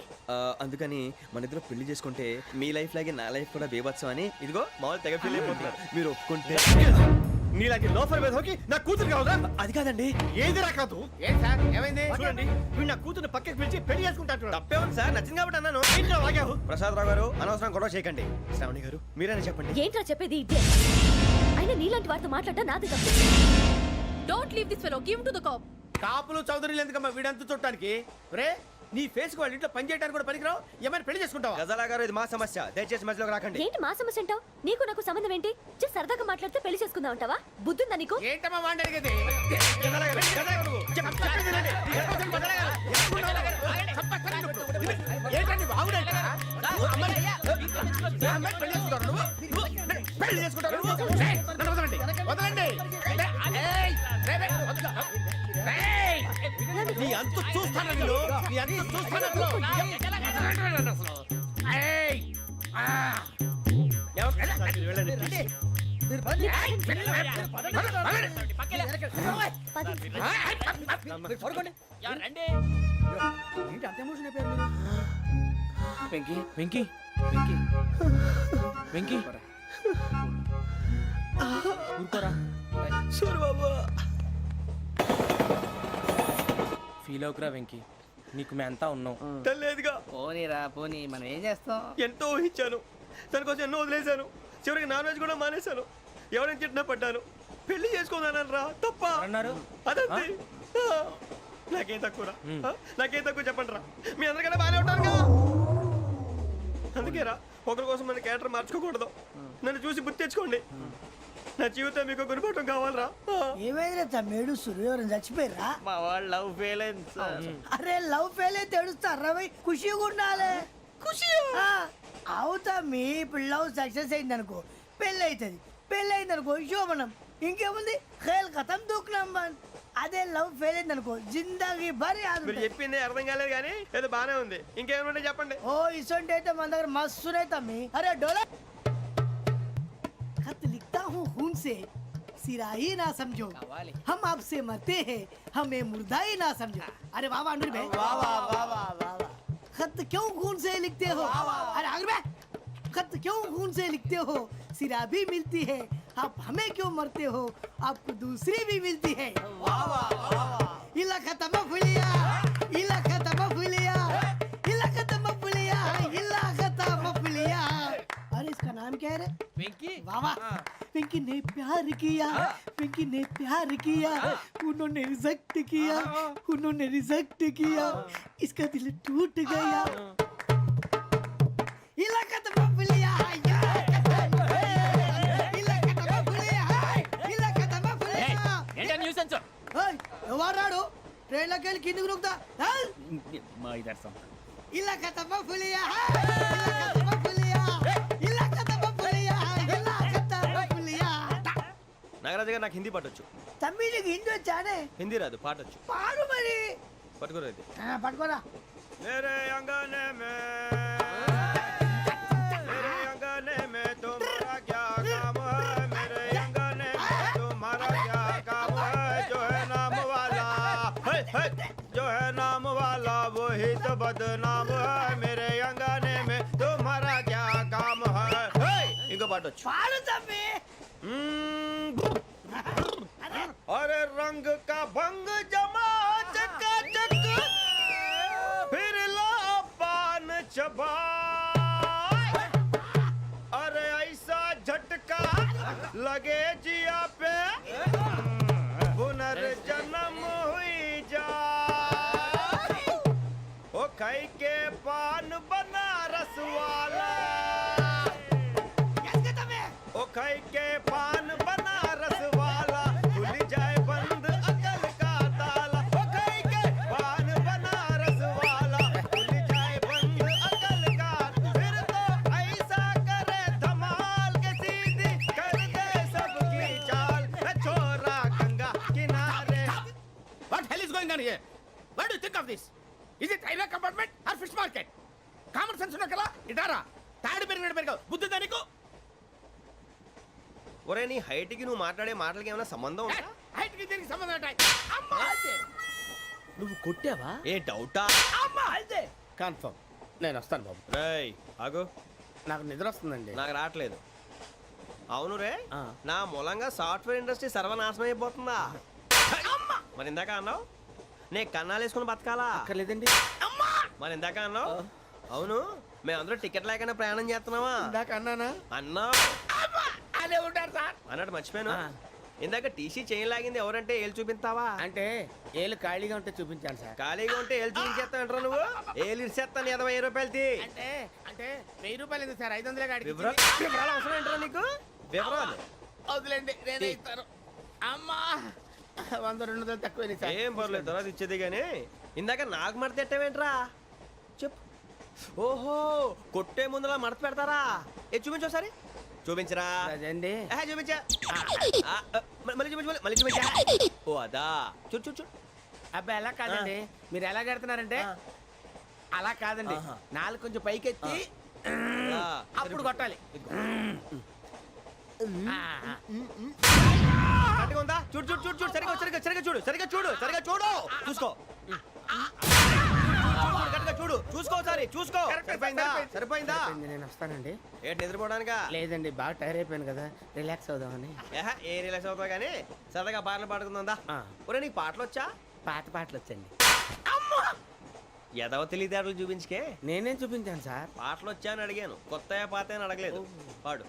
అందుకని మన ఇద్దరు పెళ్లి చేసుకుంటే మీ లైఫ్ లాగే నా లైఫ్ కూడా బేబత్సం అని ఇదిగో మామూలు తెగ ఫీల్ అయిపోతున్నారు. మీరు ఒప్పుకుంటే నీలాంటి లోఫర్ మీద హోకి నా కూతురు కావదా? అది కాదండి. ఏది రాకాదు? ఏం సార్ ఏమైంది? చూడండి వీడు నా కూతురు పక్కకి పిలిచి పెళ్లి చేసుకుంటాడు. తప్పే ఉంది సార్, నచ్చింది కాబట్టి అన్నాను. ప్రసాద్ రావు గారు అనవసరం గొడవ చేయకండి. శ్రావణి గారు మీరైనా చెప్పండి. ఏంట్రా చెప్పేది? ఇదే ఆయన అయినా నీలాంటి వారితో మాట్లాడటం నాది తప్పు. Don't leave this fellow, give to the cop. కాపులు చౌదరులు ఎందుకమ్మా వీడంతా చూడటానికి? రే నీ ఫేస్ కు వాళ్ళ ఇంట్లో పని చేయడానికి కూడా పనికిరావు. ఏమైనా పెళ్లి చేసుకుంటావా? గజాలా గారు ఇది మా సమస్య, దయచేసి మధ్యలోకి రాకండి. ఏంటి మా సమస్య అంటావు? నీకు నాకు సంబంధం ఏంటి? జస్ట్ సరదాగా మాట్లాడితే పెళ్లి చేసుకుందాం అంటావా? బుద్ధుందా నీకు? ఏంటమ్మా వాడిని అడిగేది? ఏంటండి బాగుండేట? పెళ్లి చేసుకుంటావు నువ్వు? పెళ్లి చేసుకుంటావు నువ్వు? ఏయ్, నన్ను వదలండి, వదలండి. ఏయ్, రేయ్, వదలు. ఏయ్, నీ అంతు చూస్తాను నేను, నీ అంతు చూస్తాను అసలు. ఏయ్, ఆ. వెళ్ళండి please. వెంకీ వెంకీ వెంకీ వెంకీ ఊరుకోరా. సూరిబాబు ఫీల్ అవుకురా వెంకీ, నీకు మేమంతా ఉన్నాం. తెలియదుగా, పోనీరా పోనీ, మనం ఏం చేస్తాం? ఎంతో ఊహించాను, దానికోసం ఎన్నో వదిలేశాను, చివరికి నాన్ వెజ్ కూడా మానేశాను. ఎవరైనా తిట్టినా పడ్డాను, పెళ్లి చేసుకోదానని రా తప్ప అన్నారు అదంతే. నాకేం తక్కువ నాకేం తక్కువ చెప్పండి రా, మీ అందరికన్నా బాగానే ఉంటారుగా. అందుకే రా, ఒకరి కోసం మన క్యారెక్టర్ మార్చుకోకూడదు. నన్ను చూసి గుర్తు తెచ్చుకోండి. నా జీవితం మీకు గురిపటం కావాలరా. ఏమైందిరా తమ్మేడు ఎవరైనా చచ్చిపోయిరా? మా వాళ్ళు లవ్ ఫెయిల్ అయింది. అరే లవ్ ఫెయిల్ అయితే ఏడుస్తారా? ఖుషిగా ఉండాలి. ఖుషి అవుతా. మీ ఇప్పుడు లవ్ సక్సెస్ అయింది అనుకో, పెళ్ళి అవుతుంది. పెళ్ళి అయింది అనుకో శోభనం. ఇంకేముంది, ఖేల్ కథం దూకునాం బన్. అదే లవ్ ఫెయిల్ అయింది అనుకో జిందాగీ భారీ. మీరు చెప్పింది అర్థం కాలేదు కానీ ఏదో బానే ఉంది. ఇంకేమైనా చెప్పండి. ఓ ఇసొంటి అయితే మన దగ్గర మస్తునే తమ్మి. అరే డోలా खत लिखता हूँ खून से, सिरा ही ना समझो, हम आपसे मरते हैं, हमें मुर्दा ही ना समझो. अरे वाह वाह अनुर भाई, वाह वाह वाह वाह वाह. खत क्यों खून से लिखते हो? अरे अनुर भाई, खत क्यों खून से लिखते हो? सिरा भी मिलती है, आप हमें क्यों मरते हो? आपको दूसरी भी मिलती है. वाह वाह वाह. इला खत्म फुलिया, इला खत्म फुलिया, इला खत्म फुलिया, इला खत्म फुलिया. अरे इसका नाम क्या है रे? వెంకీ वाह पिंकी ने प्यार किया, पिंकी ने प्यार किया, उन्होंने रिजेक्ट किया, उन्होंने रिजेक्ट किया, इसका दिल टूट गया. इलाका तो बबलिया ఎవరాడు ట్రైన్లోకి వెళ్ళి కిందికి నొక్కుతా. మా ఇదర్శం ఇలాకా తప్ప పులియా, ఇలాకా తప్ప పులియా, ఇలాకా తప్ప పులియా, ఇలాకా తప్ప పులియా. నాగరాజు గారు, నాకు హిందీ పాటొచ్చు. తమ్మి నీకు హిందీ వచ్చానే? హిందీ రాదు, పాటొచ్చు. పాడు మరి. పట్టుకోరు అయితే. పట్టుకోరా. मेरे अंगने में मेरे अंगने में तुम्हारा क्या काम है? मेरे अंगने में तुम्हारा क्या काम है? जो है नाम वाला जो है नाम वाला वही तो बदनाम है. मेरे अंगने में तुम्हारा क्या काम है? इनको बाटो పాడు తమ్మి. अरे रंग का भंग जमा चकाचक फिर ला पान चबा. अरे ऐसा झटका लगे जिया पे पुनर्जन्म हुई जा. ओ खाई के पान बनारस वाला, ओ खाई के पान बनारस वाला, खुल जाए बंद अकल का ताला. ओ खाई के पान बनारस वाला, खुल जाए बंद अकल का. फिर तो ऐसा करे धमाल के सीधी कर दे सबकी चाल. छोरा गंगा किनारे. What hell is going on here? What do you think of this? Is it railway compartment or fish market? Common sense ఉన్న కదా ఇటారా. తాడు పెరిగావు బుద్ధి దానికి. ఒరే, నీ హైట్ కి నువ్వు మాట్లాడే మాటలకి ఏమైనా సంబంధం ఉందా? హైట్ కి దీనికి సంబంధం ఉంటాయి. అమ్మా నువ్వు కొట్టావా? ఏ డౌటా? అమ్మా అయితే కన్ఫర్మ్. నేను వస్తాను బాబు. రేయ్ ఆగు, నాకు నిద్ర వస్తుందండి. నాకు రావట్లేదు. అవును రే, నా మూలంగా సాఫ్ట్వేర్ ఇండస్ట్రీ సర్వనాశనం అయిపోతుందా? మరి ఇందాక అన్నావు నే కన్నాలు వేసుకుని బతకాలా? అక్కర్లేదండి. మరి ఇందాక అన్నావు అవును మేమందరూ టికెట్ లేకనే ప్రయాణం చేస్తున్నావా? ఇందాక అన్నానా? అన్నావు. బాగానే ఉంటారు సార్. అన్నట్టు మర్చిపోయాను, ఇందాక టీసీ చేయి లాగింది ఎవరంటే ఏళ్ళు చూపిస్తావా? అంటే ఏళ్ళు ఖాళీగా ఉంటే చూపించాను సార్. ఖాళీగా ఉంటే ఏళ్ళు చూపించేస్తానంటారా నువ్వు? ఏళ్ళు ఇచ్చేస్తాను 20 రూపాయలు తీ. అంటే అంటే 1000 రూపాయలు ఎందుకు సార్? 500 గాడికి వివరాలు అవసరం ఏంటారా నీకు? వివరాలు వదిలేండి, నేనే ఇస్తాను. అమ్మా 100 200 తక్కువ సార్. ఏం పర్లేదు, తర్వాత ఇచ్చేది కానీ ఇందాక నాకు మడత పెట్టావేంట్రా? చెప్పు. ఓహో, కొట్టే ముందులా మడత పెడతారా? ఏ చూపించు ఒకసారి. చూపించరా? అదండి. చూపించా. మళ్ళీ చూపించు, మళ్ళీ చూపించా. ఓ అదా, చూడు చూడు చూడు. అబ్బాయి ఎలా కాదండి, మీరు ఎలా కడుతున్నారంటే అలా కాదండి, నాలుగు కొంచెం పైకెత్తి అప్పుడు కొట్టాలి. కరెక్ట్గా ఉందా? చూడు చూడు చూడు చూడు, సరిగా సరిగా సరిగా చూడు, సరిగా చూడు, సరిగా చూడు, చూసుకో. కరెక్ట్గా చూడు, చూసుకో ఒకసారి, చూసుకో. సరిపోయిందా? సరిపోయిందా? నేను వస్తానండి. ఏంటి నిద్రపోవడానికా? లేదండి, బాగా టైర్ అయిపోయాను కదా, రిలాక్స్ అవుదామని. ఏ రిలాక్స్ అవుతావు కానీ సరదాగా పాటలు పాడుకుందా? ఒరే నీకు పాటలు వచ్చా? పాత పాటలు వచ్చండి. ఎదవ తెలివితేటలు చూపించుకే. నేనేం చూపించాను సార్? పాటలు వచ్చా అని అడిగాను, కొత్త పాత అని అడగలేదు. పాడు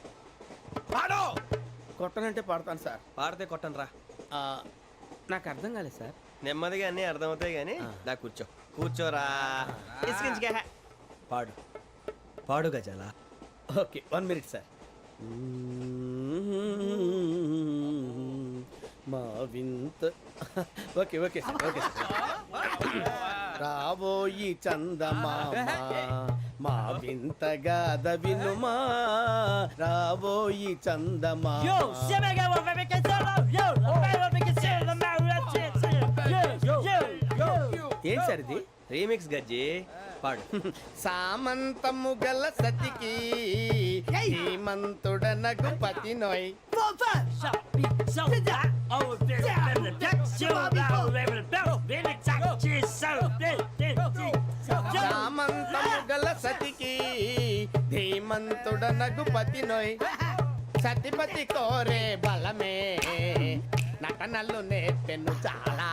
పాడు. కొట్టనంటే పాడతాను సార్. పాడితే కొట్టను రా. నాకు అర్థం కాలేదు సార్. నెమ్మదిగా అన్నీ అర్థమవుతాయి కానీ దా కూర్చో. కూర్చోరా. ఇసుకించుకే. పాడు పాడు గజాల. Okay, 1 minute sir. మా వింత. Okay okay sir, okay sir. రాబోయి చందమామ మా వింతగా వినుమా, రాబోయి చందమామ. ఏంటి సార్ ఇది? రీమిక్స్ గజ్జి. పాడు. సామంతము గల సతికి హేమంతుడనగు పతి నోయ్. సామంతము గల సతికి ధీమంతుడనగు పతి నోయ్. సతిపతి కోరే బలమే నటనలు నేర్పెను చాలా.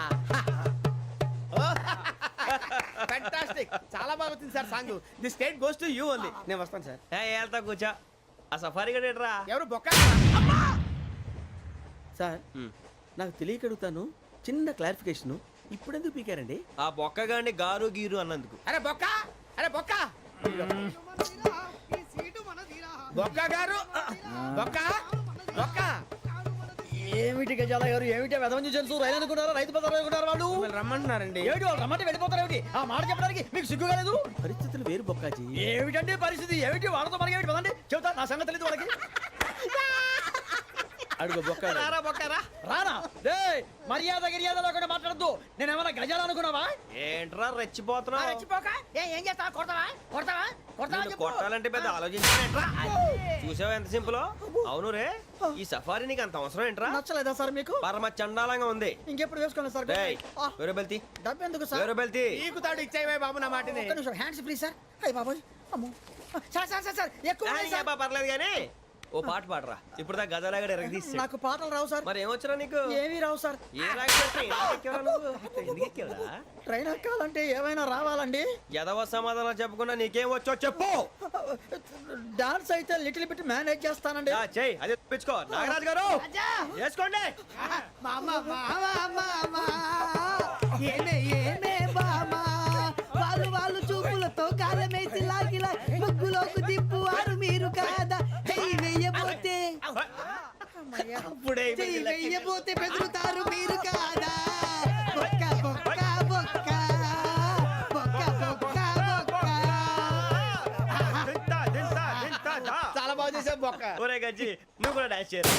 ఫ్యాంటాస్టిక్, చాలా బాగా వచ్చింది sir song. The state goes to you only. నేను వస్తాను సార్. వెళ్తా కూర్చో. ఆ సఫారీ గడేట్రా. ఎవరు బొక్క సార్? నాకు తెలియక అడుగుతాను, చిన్న క్లారిఫికేషన్. ఇప్పుడు ఎందుకు పీకారండి? ఆ బొక్కగాండి గారు గీరు అన్నందుకు. అరే బొక్క, అరే బొక్క, బొక్క గారు, బొక్క బొక్క. ఏమిటి గజాల గారు, ఏమిటి వెదవని చూసారు? రైలు అనుకున్నారా? రైతు బజార్ అనుకున్నారా? వాళ్ళు మిమ్మల్ని రమ్మంటున్నారండి. ఏమిటి వాళ్ళు రమ్మంటే వెళ్ళిపోతారు? ఏమిటి ఆ మాట చెప్పడానికి మీకు సిగ్గు కాలేదు? పరిస్థితులు వేరు బొక్కాజీ. ఏమిటండి పరిస్థితి? ఏమిటి వాళ్ళతో మనకి ఏమిటి? పదండి చెబుతా, నా సంగతి తెలియదు వాళ్ళకి. అడుగు బొక్క. రారా బొక్కరా. రానా? రే మర్యాద గిర్యాద లేకుండా మాట్లాడద్దు. నేనేమన్నా గజాలు అనుకున్నావా? ఏంట్రా రెచ్చిపోతున్నావు? రెచ్చిపోక ఏం చేస్తావా? కొడతావా? కొడతావా? కొడతావా? నిన్ను కొట్టాలంటే పెద్ద ఆలోచించానేంట్రా? చూసావా ఎంత సింపుల్? అవును రే, ఈ సఫారీ నీకు అంత అవసరం ఏంట్రా? నచ్చలేదా సార్ మీకు? పరమ చండాలంగా ఉంది. ఇంకెప్పుడు వేసుకోండి సార్. వేరే బెల్తి, డబ్బు ఎందుకు సార్? వేరే బెల్తి. నీకు తాడు ఇచ్చాయి బాబు నా మాటని. ఒక్క నిమిషం, హ్యాండ్స్ ప్లీజ్ సార్. అయ్య బాబోయ్, అమ్మో. సార్ సార్ సార్ సార్ ఎక్కువ ఉన్నాయి సార్. పర్లేదు కానీ ఓ పాట పాడరా. ఇప్పుడు దా గజాలగడ ఎరగదీసి. నాకు పాటలు రావు సార్. మరి ఏమొచ్చరా నీకు? ఏమీ రావు సార్. ఏ రాకెవరా? ట్రైన్ ఎక్కాలంటే ఏమైనా రావాలండి. ఎదవ సమాధానం చెప్పకుండా నీకేం వచ్చో చెప్పు. డాన్స్ అయితే లిటిల్ బిట్ మేనేజ్ చేస్తానండి. చెయ్యి, అదే తెప్పించుకో. నాగరాజు గారు వేసుకోండి. వాళ్ళు చూపులతో కాలమేసి లాగిలా ముగ్గులోకి దిప్పువారు మీరు కాదా? చెయ్యి వెయ్యబోతే చెయ్యి వెయ్యబోతే బెదురుతారు మీరు కాదా? బొక్క బొక్క బొక్క బొక్క బొక్క బొక్క. చాలా బాగా చేసావు బొక్క. ఒరే గజ్జి, నువ్వు కూడా డాన్స్ చేయరు.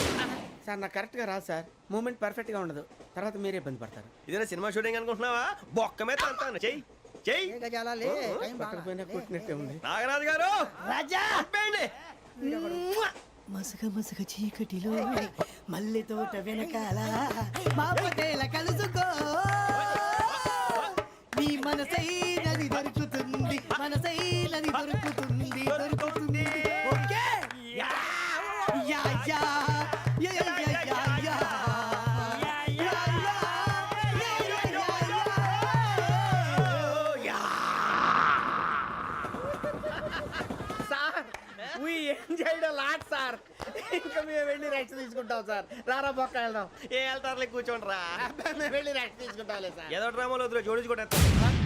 సార్ నాకు కరెక్ట్ గా రాదు సార్. మూమెంట్ పర్ఫెక్ట్ గా ఉండదు, తర్వాత మీరే ఇబ్బంది పడతారు. ఇదేనా సినిమా షూటింగ్ అనుకుంటున్నావా? బొక్క మీద అంటాను. చెయ్యి చెయ్యి. గజాలే టైం పక్కన పోయినా కొట్టినట్టే ఉంది. నాగరాజు గారు రాజా చెప్పండి. మసగ మసగ చీకటిలో మల్లె తోట వెనకాల మా పటేల కలుసుకో. నీ మనసైనది దొరుకుతుంది, మనసైనది దొరుకుతుంది, దొరుకుతుంది. Okay yeah yeah yeah yeah yeah yeah yeah. Sir ఏం చేయడం లాట్ సార్. ఇంకా మేము వెళ్ళి రెస్ట్ తీసుకుంటాం సార్. రారా బొక్క వెళ్దాం. ఏ వెళ్తారులే కూర్చోండి రా. మేము వెళ్ళి రెస్ట్ తీసుకుంటాంలే సార్. ఏదో డ్రామాలో వద్దు జోడించుకుంటా